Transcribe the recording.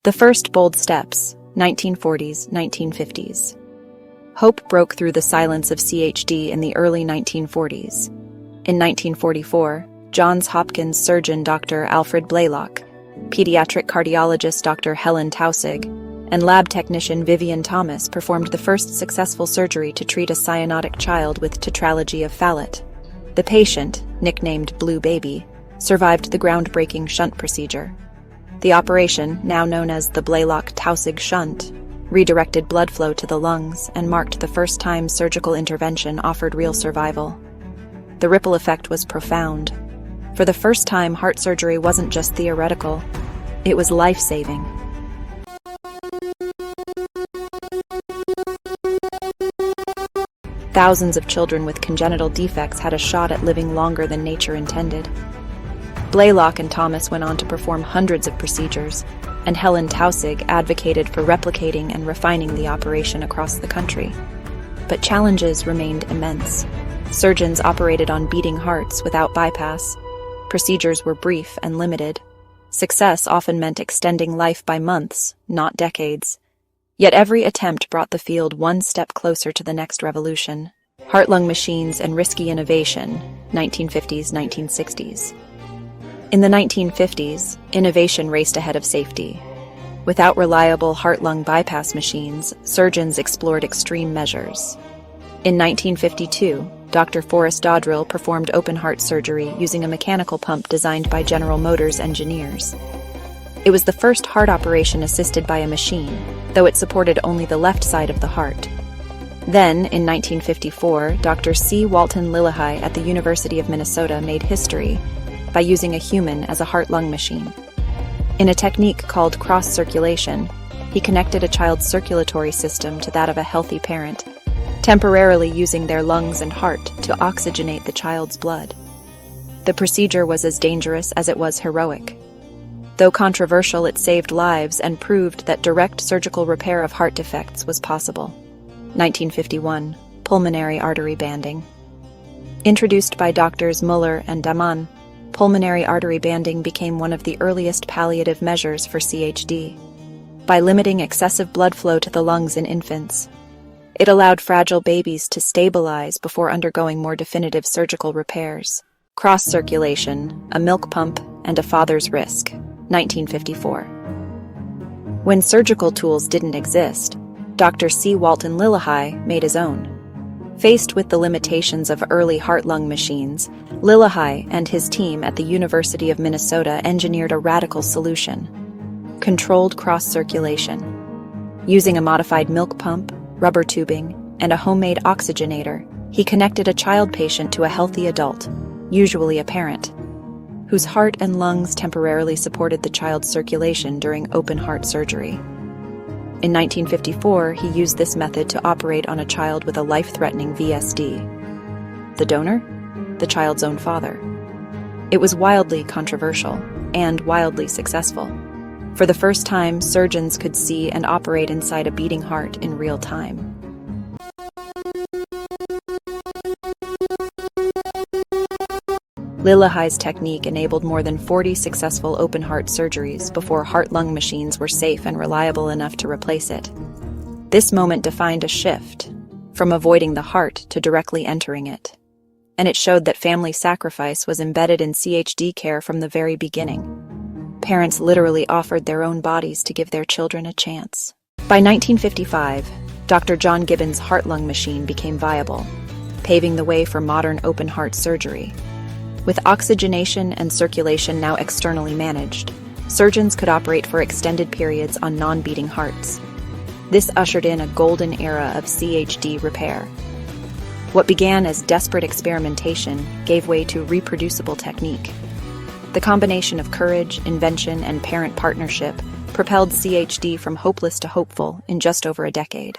The first bold steps, 1940s, 1950s. Hope broke through the silence of CHD in the early 1940s. In 1944, Johns Hopkins surgeon Dr. Alfred Blalock, pediatric cardiologist Dr. Helen Taussig, and lab technician Vivian Thomas performed the first successful surgery to treat a cyanotic child with tetralogy of Fallot. The patient, nicknamed Blue Baby, survived the groundbreaking shunt procedure. The operation, now known as the Blalock-Taussig shunt, redirected blood flow to the lungs and marked the first time surgical intervention offered real survival. The ripple effect was profound. For the first time, heart surgery wasn't just theoretical, it was life-saving. Thousands of children with congenital defects had a shot at living longer than nature intended. Blalock and Thomas went on to perform hundreds of procedures, and Helen Taussig advocated for replicating and refining the operation across the country. But challenges remained immense. Surgeons operated on beating hearts without bypass. Procedures were brief and limited. Success often meant extending life by months, not decades. Yet every attempt brought the field one step closer to the next revolution. Heart-lung machines and risky innovation, 1950s, 1960s. In the 1950s, innovation raced ahead of safety. Without reliable heart-lung bypass machines, surgeons explored extreme measures. In 1952, Dr. Forrest Dodrill performed open-heart surgery using a mechanical pump designed by General Motors engineers. It was the first heart operation assisted by a machine, though it supported only the left side of the heart. Then, in 1954, Dr. C. Walton Lillihei at the University of Minnesota made history by using a human as a heart-lung machine. In a technique called cross-circulation, he connected a child's circulatory system to that of a healthy parent, temporarily using their lungs and heart to oxygenate the child's blood. The procedure was as dangerous as it was heroic. Though controversial, it saved lives and proved that direct surgical repair of heart defects was possible. 1951, pulmonary artery banding. Introduced by Drs. Muller and Daman, pulmonary artery banding became one of the earliest palliative measures for CHD. By limiting excessive blood flow to the lungs in infants, it allowed fragile babies to stabilize before undergoing more definitive surgical repairs. Cross-circulation, a milk pump, and a father's risk, 1954. When surgical tools didn't exist, Dr. C. Walton Lillihei made his own. Faced with the limitations of early heart-lung machines, Lillihei and his team at the University of Minnesota engineered a radical solution: controlled cross-circulation. Using a modified milk pump, rubber tubing, and a homemade oxygenator, he connected a child patient to a healthy adult, usually a parent, whose heart and lungs temporarily supported the child's circulation during open-heart surgery. In 1954, he used this method to operate on a child with a life-threatening VSD. The donor? The child's own father. It was wildly controversial and wildly successful. For the first time, surgeons could see and operate inside a beating heart in real time. Lillihei's technique enabled more than 40 successful open-heart surgeries before heart-lung machines were safe and reliable enough to replace it. This moment defined a shift, from avoiding the heart to directly entering it. And it showed that family sacrifice was embedded in CHD care from the very beginning. Parents literally offered their own bodies to give their children a chance. By 1955, Dr. John Gibbons' heart-lung machine became viable, paving the way for modern open-heart surgery. With oxygenation and circulation now externally managed, surgeons could operate for extended periods on non-beating hearts. This ushered in a golden era of CHD repair. What began as desperate experimentation gave way to reproducible technique. The combination of courage, invention, and parent partnership propelled CHD from hopeless to hopeful in just over a decade.